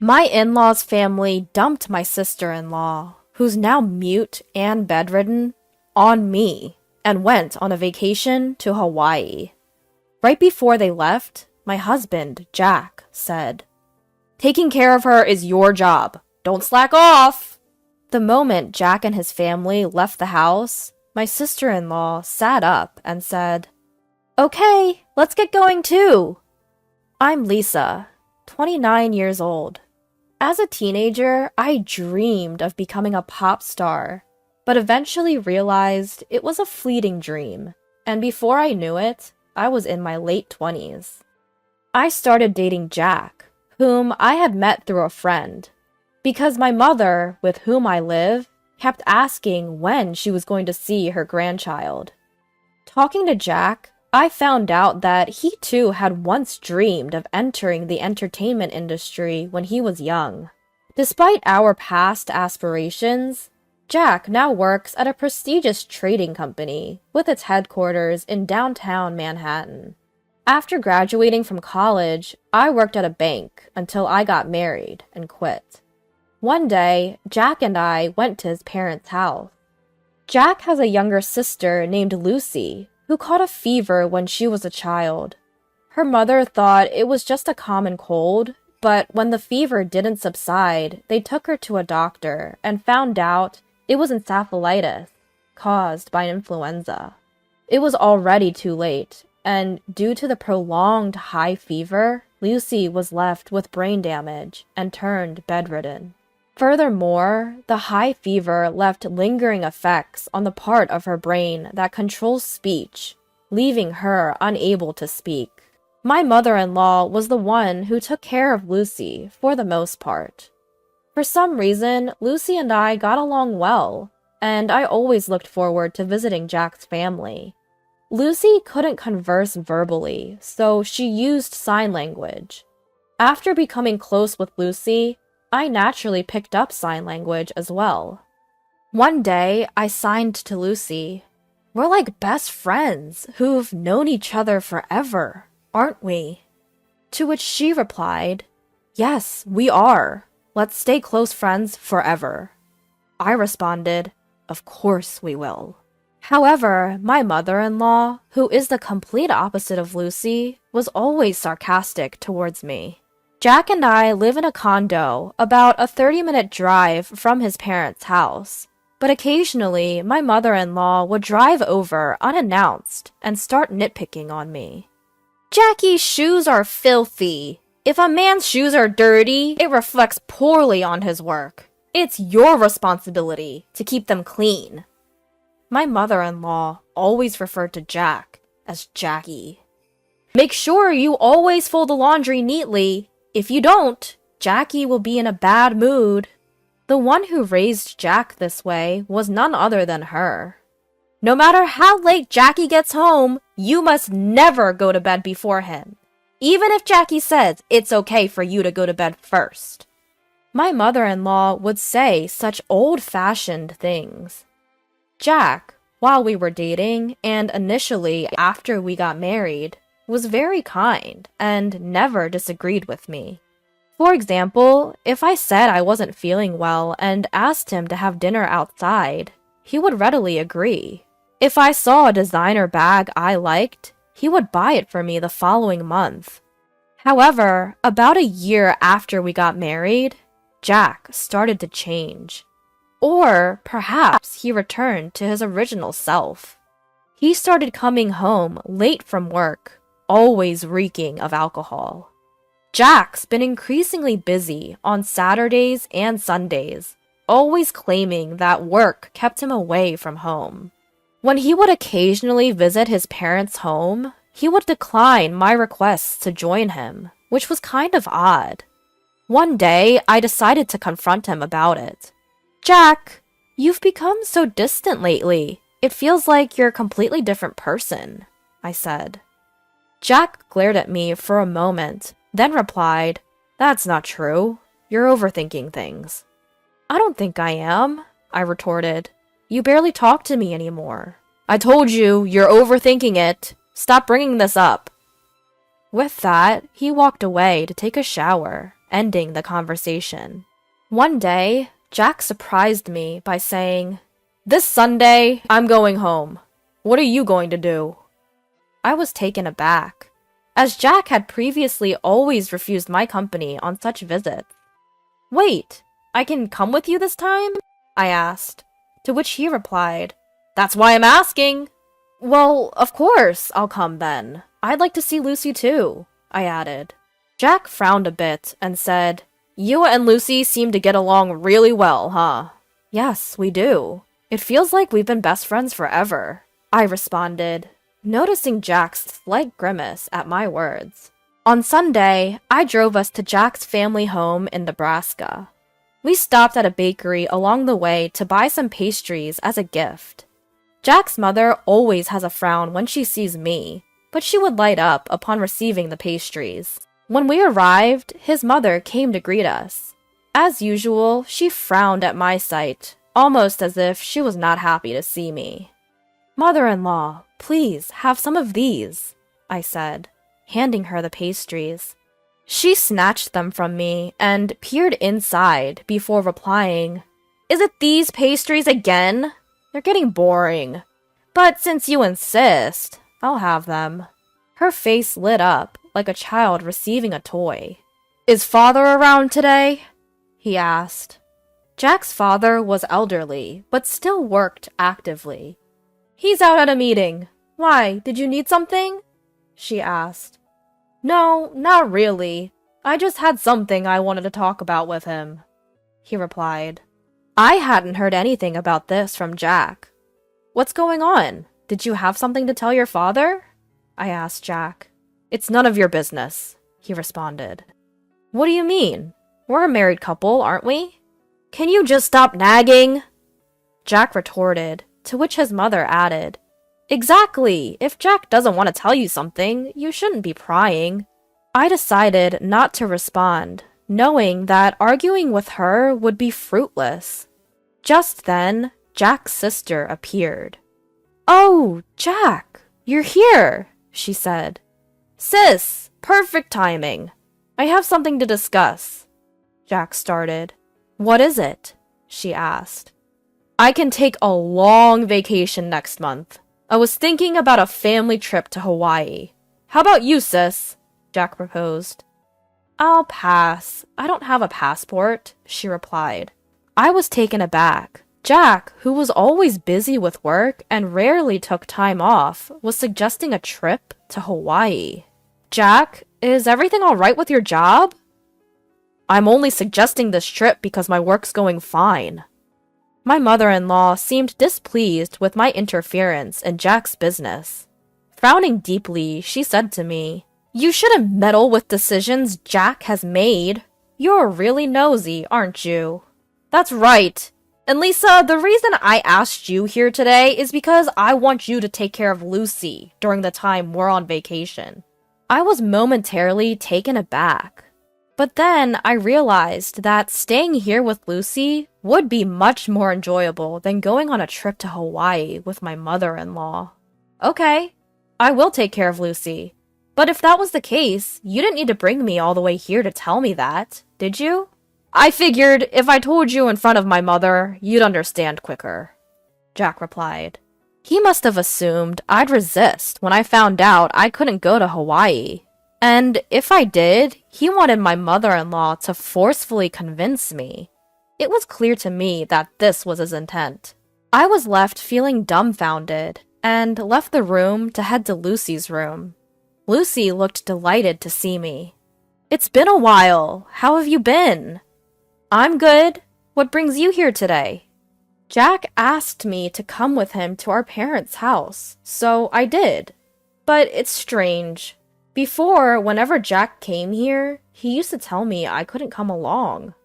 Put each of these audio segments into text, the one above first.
My in-laws' family dumped my sister-in-law, who's now mute and bedridden, on me and went on a vacation to Hawaii. Right before they left, my husband, Jack, said, "Taking care of her is your job. Don't slack off." The moment Jack and his family left the house, my sister-in-law sat up and said, "Okay, let's get going too." I'm Lisa, 29 years old. As a teenager, I dreamed of becoming a pop star, but eventually realized it was a fleeting dream, and before I knew it, I was in my late 20s. I started dating Jack, whom I had met through a friend, because my mother, with whom I live, kept asking when she was going to see her grandchild. Talking to Jack, I found out that he too had once dreamed of entering the entertainment industry when he was young. Despite our past aspirations, Jack now works at a prestigious trading company with its headquarters in downtown Manhattan. After graduating from college, I worked at a bank until I got married and quit. One day, Jack and I went to his parents' house. Jack has a younger sister named Lucy, who caught a fever when she was a child. Her mother thought it was just a common cold, but when the fever didn't subside, they took her to a doctor and found out it was encephalitis caused by an influenza. It was already too late, and due to the prolonged high fever, Lucy was left with brain damage and turned bedridden. Furthermore, the high fever left lingering effects on the part of her brain that controls speech, leaving her unable to speak. My mother-in-law was the one who took care of Lucy for the most part. For some reason, Lucy and I got along well, and I always looked forward to visiting Jack's family. Lucy couldn't converse verbally, so she used sign language. After becoming close with Lucy, I naturally picked up sign language as well. One day, I signed to Lucy, "We're like best friends who've known each other forever, aren't we?" To which she replied, "Yes, we are. Let's stay close friends forever." I responded, "Of course we will." However, my mother-in-law, who is the complete opposite of Lucy, was always sarcastic towards me. Jack and I live in a condo about a 30-minute drive from his parents' house, but occasionally my mother-in-law would drive over unannounced and start nitpicking on me. "Jackie's shoes are filthy. If a man's shoes are dirty, it reflects poorly on his work. It's your responsibility to keep them clean." My mother-in-law always referred to Jack as Jackie. "Make sure you always fold the laundry neatly. If you don't, Jackie will be in a bad mood." The one who raised Jack this way was none other than her. "No matter how late Jackie gets home, you must never go to bed before him, even if Jackie says it's okay for you to go to bed first." My mother-in-law would say such old-fashioned things. Jack, while we were dating and initially after we got married, was very kind and never disagreed with me. For example, if I said I wasn't feeling well and asked him to have dinner outside, he would readily agree. If I saw a designer bag I liked, he would buy it for me the following month. However, about a year after we got married, Jack started to change. Or perhaps he returned to his original self. He started coming home late from work, always reeking of alcohol. Jack's been increasingly busy on Saturdays and Sundays, always claiming that work kept him away from home. When he would occasionally visit his parents' home, he would decline my requests to join him, which was kind of odd. One day, I decided to confront him about it. "Jack, you've become so distant lately. It feels like you're a completely different person," I said. Jack glared at me for a moment, then replied, "That's not true. You're overthinking things." "I don't think I am," I retorted. "You barely talk to me anymore." "I told you, you're overthinking it. Stop bringing this up." With that, he walked away to take a shower, ending the conversation. One day, Jack surprised me by saying, "This Sunday, I'm going home. What are you going to do?" I was taken aback, as Jack had previously always refused my company on such visits. "Wait, I can come with you this time?" I asked, to which he replied, "That's why I'm asking." "Well, of course, I'll come then. I'd like to see Lucy too," I added. Jack frowned a bit and said, "You and Lucy seem to get along really well, huh?" "Yes, we do. It feels like we've been best friends forever," I responded, noticing Jack's slight grimace at my words. On Sunday, I drove us to Jack's family home in Nebraska. We stopped at a bakery along the way to buy some pastries as a gift. Jack's mother always has a frown when she sees me, but she would light up upon receiving the pastries. When we arrived, his mother came to greet us. As usual, she frowned at my sight, almost as if she was not happy to see me. "Mother-in-law, please have some of these," I said, handing her the pastries. She snatched them from me and peered inside before replying, "Is it these pastries again? They're getting boring. But since you insist, I'll have them." Her face lit up like a child receiving a toy. "Is father around today?" he asked. Jack's father was elderly, but still worked actively. "He's out at a meeting. Why, did you need something?" she asked. "No, not really. I just had something I wanted to talk about with him," he replied. I hadn't heard anything about this from Jack. "What's going on? Did you have something to tell your father?" I asked Jack. "It's none of your business," he responded. "What do you mean? We're a married couple, aren't we? Can you just stop nagging?" Jack retorted, to which his mother added, "Exactly! If Jack doesn't want to tell you something, you shouldn't be prying." I decided not to respond, knowing that arguing with her would be fruitless. Just then, Jack's sister appeared. "Oh, Jack, you're here," she said. "Sis, perfect timing. I have something to discuss." Jack started. "What is it?" she asked. "I can take a long vacation next month. I was thinking about a family trip to Hawaii. How about you, sis?" Jack proposed. "I'll pass. I don't have a passport," she replied. I was taken aback. Jack, who was always busy with work and rarely took time off, was suggesting a trip to Hawaii. "Jack, is everything all right with your job?" "I'm only suggesting this trip because my work's going fine." My mother-in-law seemed displeased with my interference in Jack's business. Frowning deeply, she said to me, "You shouldn't meddle with decisions Jack has made. You're really nosy, aren't you?" "That's right. And Lisa, the reason I asked you here today is because I want you to take care of Lucy during the time we're on vacation." I was momentarily taken aback. But then I realized that staying here with Lucy would be much more enjoyable than going on a trip to Hawaii with my mother-in-law. "Okay, I will take care of Lucy. But if that was the case, you didn't need to bring me all the way here to tell me that, did you?" "I figured if I told you in front of my mother, you'd understand quicker," Jack replied. He must have assumed I'd resist when I found out I couldn't go to Hawaii. And if I did, he wanted my mother-in-law to forcefully convince me. It was clear to me that this was his intent. I was left feeling dumbfounded and left the room to head to Lucy's room. Lucy looked delighted to see me. "It's been a while. How have you been?" "I'm good. What brings you here today?" Jack asked me to come with him to our parents' house, so I did. But it's strange. Before, whenever Jack came here, he used to tell me I couldn't come along.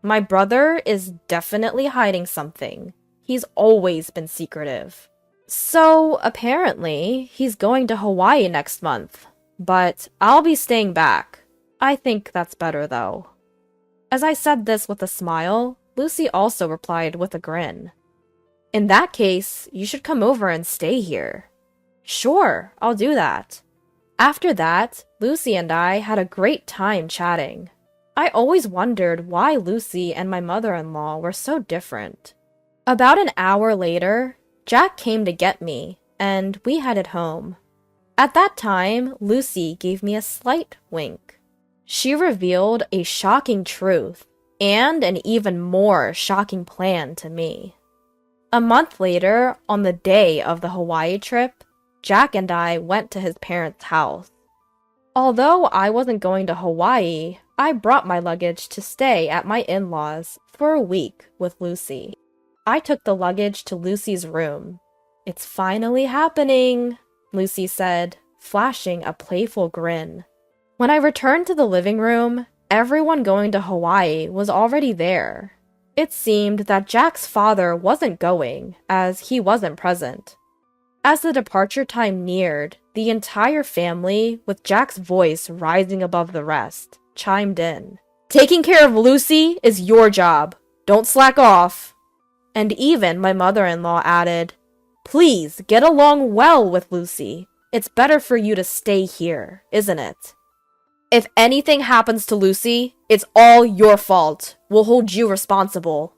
My brother is definitely hiding something. He's always been secretive. So, apparently, he's going to Hawaii next month. But I'll be staying back. I think that's better, though. As I said this with a smile, Lucy also replied with a grin. "In that case, you should come over and stay here." "Sure, I'll do that." After that, Lucy and I had a great time chatting. I always wondered why Lucy and my mother-in-law were so different. About an hour later, Jack came to get me, and we headed home. At that time, Lucy gave me a slight wink. She revealed a shocking truth and an even more shocking plan to me. A month later, on the day of the Hawaii trip, Jack and I went to his parents' house. Although I wasn't going to Hawaii, I brought my luggage to stay at my in-laws for a week with Lucy. I took the luggage to Lucy's room. "It's finally happening," Lucy said, flashing a playful grin. When I returned to the living room, everyone going to Hawaii was already there. It seemed that Jack's father wasn't going, as he wasn't present. As the departure time neared, the entire family, with Jack's voice rising above the rest, chimed in. "Taking care of Lucy is your job. Don't slack off." And even my mother-in-law added, "Please get along well with Lucy. It's better for you to stay here, isn't it? If anything happens to Lucy, it's all your fault. We'll hold you responsible."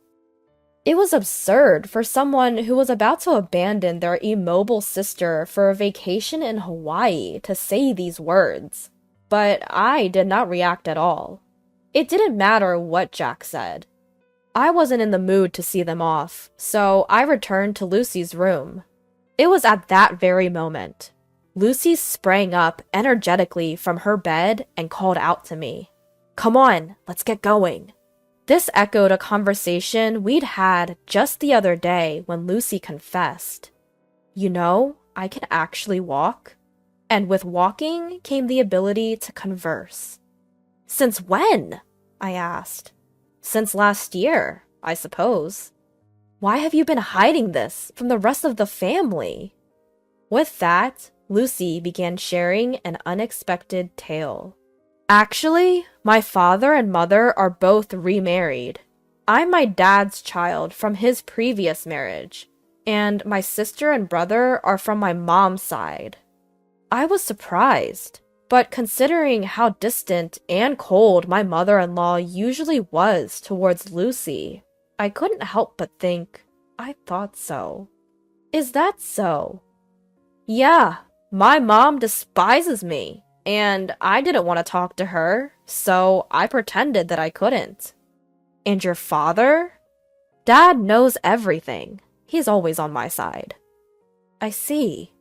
It was absurd for someone who was about to abandon their immobile sister for a vacation in Hawaii to say these words. But I did not react at all. It didn't matter what Jack said. I wasn't in the mood to see them off, so I returned to Lucy's room. It was at that very moment. Lucy sprang up energetically from her bed and called out to me. "Come on, let's get going." This echoed a conversation we'd had just the other day when Lucy confessed, "You know, I can actually walk." And with walking came the ability to converse. "Since when?" I asked. "Since last year, I suppose." "Why have you been hiding this from the rest of the family?" With that, Lucy began sharing an unexpected tale. "Actually, my father and mother are both remarried. I'm my dad's child from his previous marriage, and my sister and brother are from my mom's side." I was surprised, but considering how distant and cold my mother-in-law usually was towards Lucy, I couldn't help but think, I thought so. "Is that so?" "Yeah, my mom despises me. And I didn't want to talk to her, so I pretended that I couldn't." "And your father?" "Dad knows everything. He's always on my side." "I see.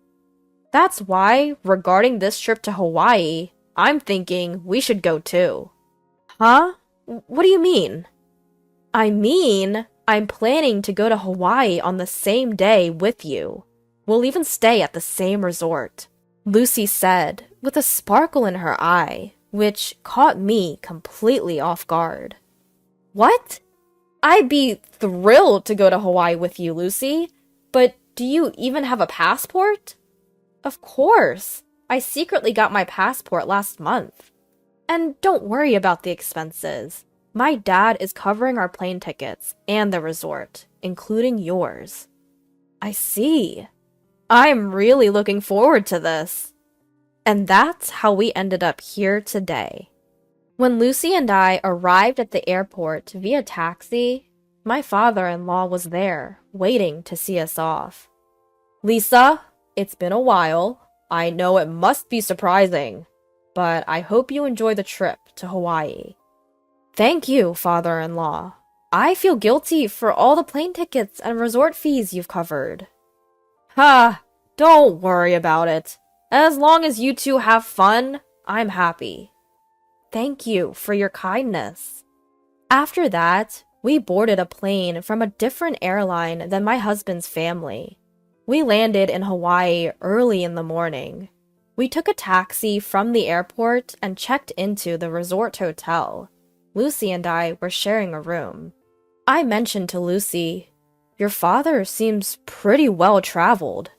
That's why, regarding this trip to Hawaii, I'm thinking we should go too." "Huh? What do you mean?" "I mean, I'm planning to go to Hawaii on the same day with you. We'll even stay at the same resort," Lucy said, with a sparkle in her eye, which caught me completely off guard. "What? I'd be thrilled to go to Hawaii with you, Lucy, but do you even have a passport?" "Of course. I secretly got my passport last month. And don't worry about the expenses. My dad is covering our plane tickets and the resort, including yours." "I see. I'm really looking forward to this." And that's how we ended up here today. When Lucy and I arrived at the airport via taxi, my father-in-law was there, waiting to see us off. "Lisa, it's been a while. I know it must be surprising, but I hope you enjoy the trip to Hawaii." "Thank you, father-in-law. I feel guilty for all the plane tickets and resort fees you've covered." "Ha! Don't worry about it. As long as you two have fun, I'm happy." "Thank you for your kindness." After that, we boarded a plane from a different airline than my husband's family. We landed in Hawaii early in the morning. We took a taxi from the airport and checked into the resort hotel. Lucy and I were sharing a room. I mentioned to Lucy, "Your father seems pretty well traveled."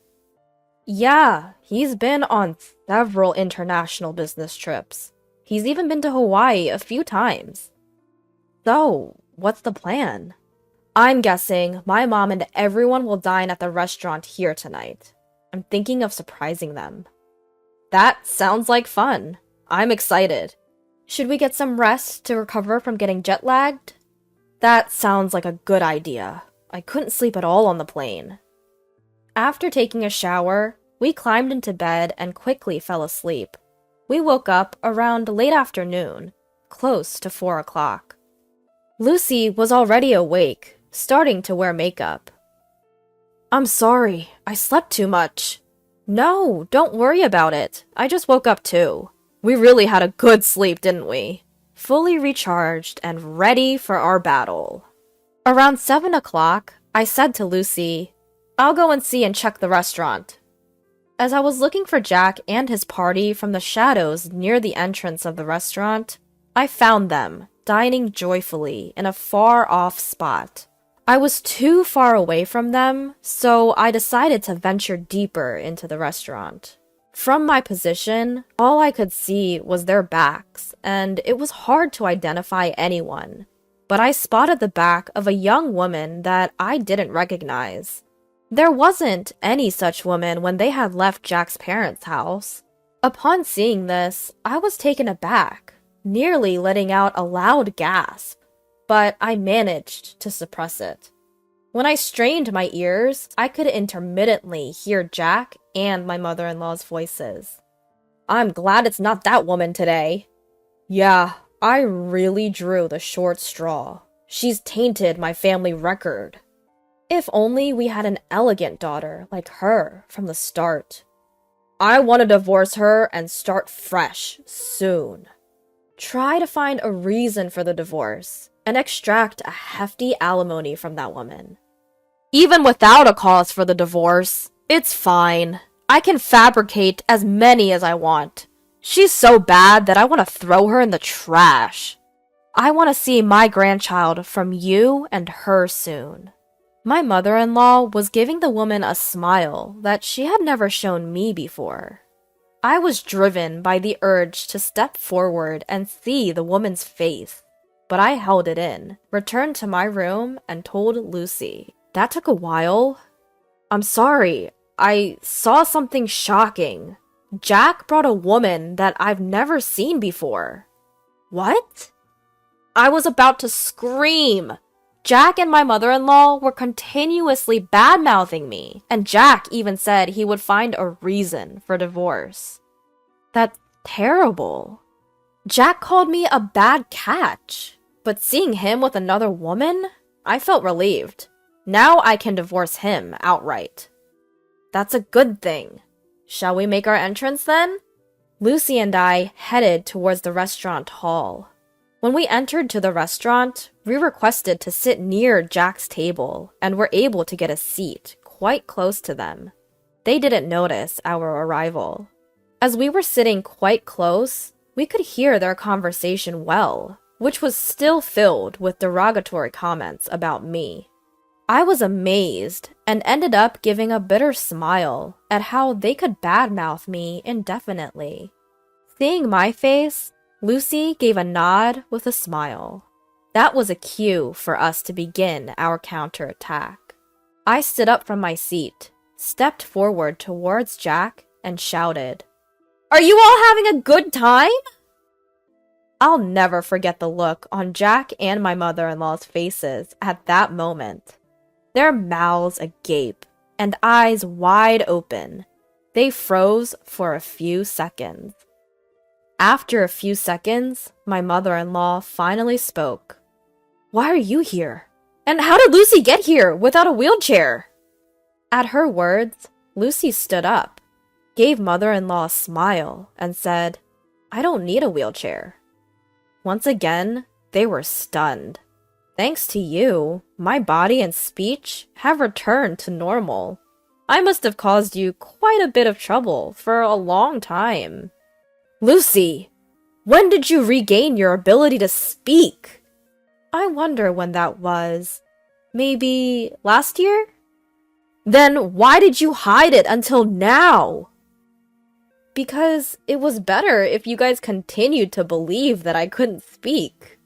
"Yeah, he's been on several international business trips. He's even been to Hawaii a few times." "So, what's the plan?" "I'm guessing my mom and everyone will dine at the restaurant here tonight. I'm thinking of surprising them." "That sounds like fun. I'm excited. Should we get some rest to recover from getting jet-lagged? That sounds like a good idea. I couldn't sleep at all on the plane. After taking a shower, we climbed into bed and quickly fell asleep. We woke up around late afternoon, close to 4 o'clock. Lucy was already awake, starting to wear makeup. I'm sorry, I slept too much. No, don't worry about it. I just woke up too. We really had a good sleep, didn't we? Fully recharged and ready for our battle. Around 7 o'clock, I said to Lucy, I'll go and see and check the restaurant. As I was looking for Jack and his party from the shadows near the entrance of the restaurant, I found them, dining joyfully in a far-off spot. I was too far away from them, so I decided to venture deeper into the restaurant. From my position, all I could see was their backs, and it was hard to identify anyone. But I spotted the back of a young woman that I didn't recognize. There wasn't any such woman when they had left Jack's parents' house. Upon seeing this, I was taken aback, nearly letting out a loud gasp, but I managed to suppress it. When I strained my ears, I could intermittently hear Jack and my mother-in-law's voices. I'm glad it's not that woman today. Yeah, I really drew the short straw. She's tainted my family record. If only we had an elegant daughter like her from the start. I want to divorce her and start fresh soon. Try to find a reason for the divorce and extract a hefty alimony from that woman. Even without a cause for the divorce, it's fine. I can fabricate as many as I want. She's so bad that I want to throw her in the trash. I want to see my grandchild from you and her soon. My mother-in-law was giving the woman a smile that she had never shown me before. I was driven by the urge to step forward and see the woman's face, but I held it in, returned to my room, and told Lucy. That took a while. I'm sorry, I saw something shocking. Jack brought a woman that I've never seen before. What? I was about to scream. Jack and my mother-in-law were continuously bad-mouthing me, and Jack even said he would find a reason for divorce. That's terrible. Jack called me a bad catch, but seeing him with another woman, I felt relieved. Now I can divorce him outright. That's a good thing. Shall we make our entrance then? Lucy and I headed towards the restaurant hall. When we entered to the restaurant, we requested to sit near Jack's table and were able to get a seat quite close to them. They didn't notice our arrival. As we were sitting quite close, we could hear their conversation well, which was still filled with derogatory comments about me. I was amazed and ended up giving a bitter smile at how they could badmouth me indefinitely. Seeing my face, Lucy gave a nod with a smile. That was a cue for us to begin our counterattack. I stood up from my seat, stepped forward towards Jack, and shouted, Are you all having a good time? I'll never forget the look on Jack and my mother-in-law's faces at that moment. Their mouths agape and eyes wide open. They froze for a few seconds. After a few seconds, my mother-in-law finally spoke. Why are you here? And how did Lucy get here without a wheelchair? At her words, Lucy stood up, gave mother-in-law a smile, and said, I don't need a wheelchair. Once again, they were stunned. Thanks to you, my body and speech have returned to normal. I must have caused you quite a bit of trouble for a long time. Lucy, when did you regain your ability to speak? I wonder when that was. Maybe last year? Then why did you hide it until now? Because it was better if you guys continued to believe that I couldn't speak.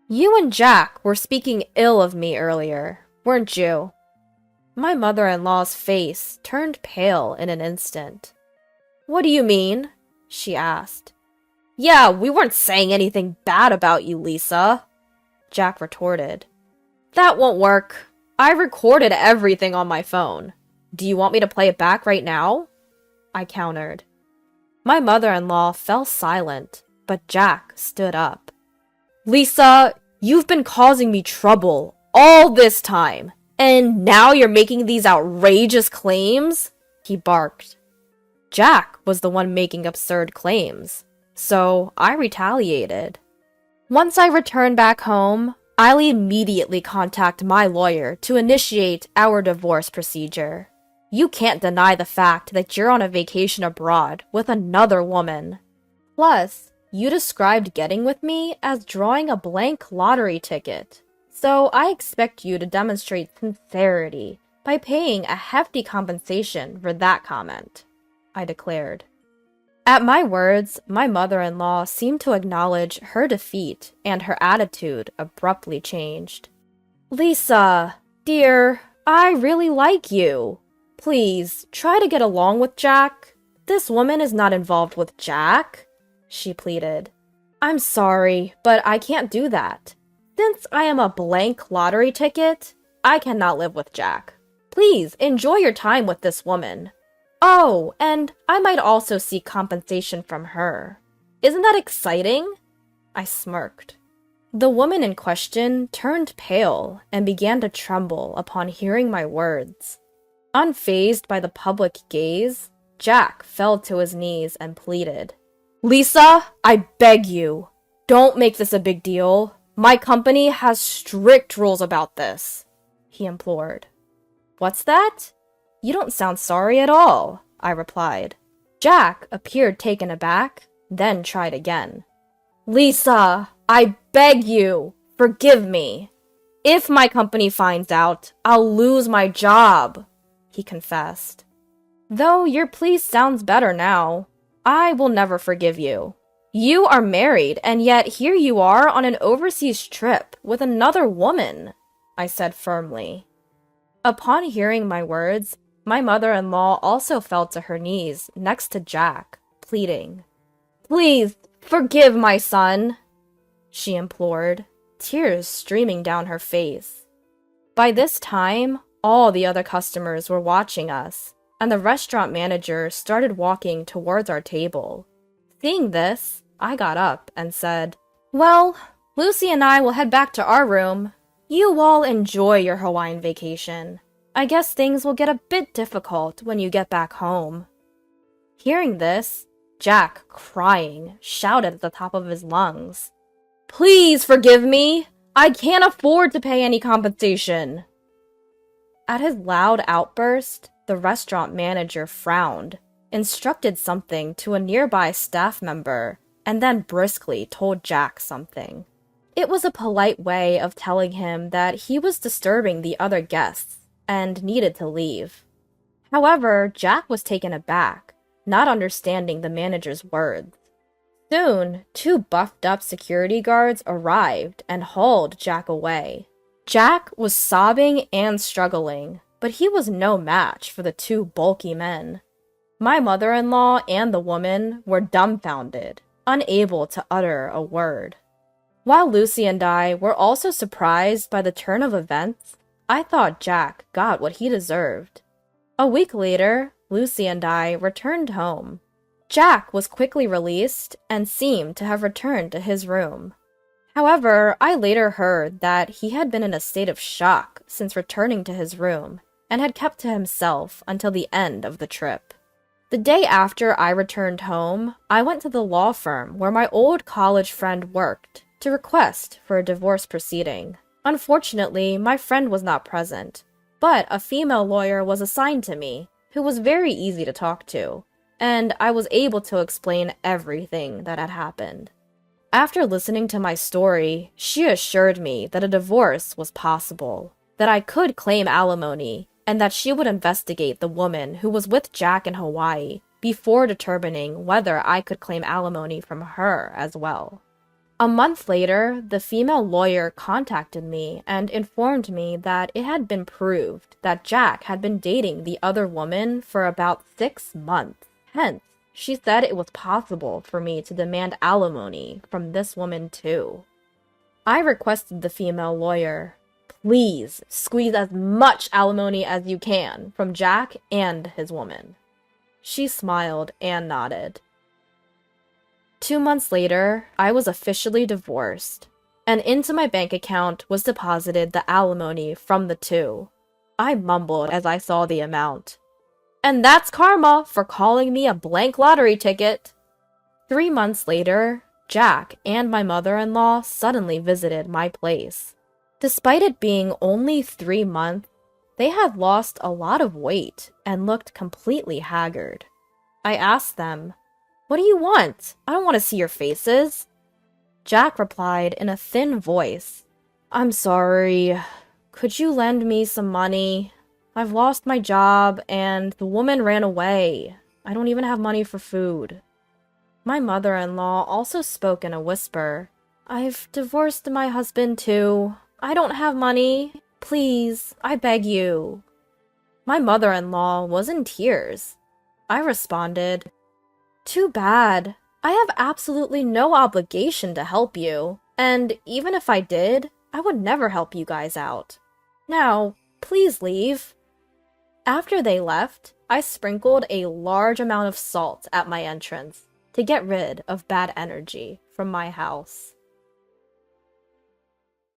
You and Jack were speaking ill of me earlier, weren't you? My mother-in-law's face turned pale in an instant. What do you mean? She asked. Yeah, we weren't saying anything bad about you, Lisa, Jack retorted. That won't work. I recorded everything on my phone. Do you want me to play it back right now? I countered. My mother-in-law fell silent, but Jack stood up. Lisa, you've been causing me trouble all this time, and now you're making these outrageous claims? He barked. Jack was the one making absurd claims, so I retaliated. Once I returned back home, I'll immediately contact my lawyer to initiate our divorce procedure. You can't deny the fact that you're on a vacation abroad with another woman. Plus, you described getting with me as drawing a blank lottery ticket, so I expect you to demonstrate sincerity by paying a hefty compensation for that comment, I declared. At my words, my mother-in-law seemed to acknowledge her defeat, and her attitude abruptly changed. Lisa, dear, I really like you. Please, try to get along with Jack. This woman is not involved with Jack, she pleaded. I'm sorry, but I can't do that. Since I am a blank lottery ticket, I cannot live with Jack. Please, enjoy your time with this woman. Oh, and I might also seek compensation from her. Isn't that exciting? I smirked. The woman in question turned pale and began to tremble upon hearing my words. Unfazed by the public gaze, Jack fell to his knees and pleaded. Lisa, I beg you, don't make this a big deal. My company has strict rules about this, he implored. What's that? You don't sound sorry at all, I replied. Jack appeared taken aback, then tried again. Lisa, I beg you, forgive me. If my company finds out, I'll lose my job, he confessed. Though your plea sounds better now, I will never forgive you. You are married, and yet here you are on an overseas trip with another woman, I said firmly. Upon hearing my words, my mother-in-law also fell to her knees next to Jack, pleading. Please, forgive my son, she implored, tears streaming down her face. By this time, all the other customers were watching us, and the restaurant manager started walking towards our table. Seeing this, I got up and said, Well, Lucy and I will head back to our room. You all enjoy your Hawaiian vacation. I guess things will get a bit difficult when you get back home. Hearing this, Jack, crying, shouted at the top of his lungs. Please forgive me! I can't afford to pay any compensation! At his loud outburst, the restaurant manager frowned, instructed something to a nearby staff member, and then briskly told Jack something. It was a polite way of telling him that he was disturbing the other guests and needed to leave. However, Jack was taken aback, not understanding the manager's words. Soon, 2 buffed-up security guards arrived and hauled Jack away. Jack was sobbing and struggling, but he was no match for the 2 bulky men. My mother-in-law and the woman were dumbfounded, unable to utter a word. While Lucy and I were also surprised by the turn of events, I thought Jack got what he deserved. A week later, Lucy and I returned home. Jack was quickly released and seemed to have returned to his room. However, I later heard that he had been in a state of shock since returning to his room and had kept to himself until the end of the trip. The day after I returned home, I went to the law firm where my old college friend worked to request for a divorce proceeding. Unfortunately, my friend was not present, but a female lawyer was assigned to me, who was very easy to talk to, and I was able to explain everything that had happened. After listening to my story, she assured me that a divorce was possible, that I could claim alimony, and that she would investigate the woman who was with Jack in Hawaii before determining whether I could claim alimony from her as well. A month later, the female lawyer contacted me and informed me that it had been proved that Jack had been dating the other woman for about 6 months. Hence, She said it was possible for me to demand alimony from this woman too. I requested the female lawyer, please squeeze as much alimony as you can from Jack and his woman. She smiled and nodded. 2 months later, I was officially divorced, and into my bank account was deposited the alimony from the two. I mumbled as I saw the amount. And that's karma for calling me a blank lottery ticket. 3 months later, Jack and my mother-in-law suddenly visited my place. Despite it being only 3 months, they had lost a lot of weight and looked completely haggard. I asked them, "What do you want? I don't want to see your faces." Jack replied in a thin voice, "I'm sorry. Could you lend me some money? I've lost my job and the woman ran away. I don't even have money for food." My mother-in-law also spoke in a whisper. "I've divorced my husband too. I don't have money. Please, I beg you." My mother-in-law was in tears. I responded, "Too bad. I have absolutely no obligation to help you, and even if I did, I would never help you guys out. Now, please leave." After they left, I sprinkled a large amount of salt at my entrance to get rid of bad energy from my house.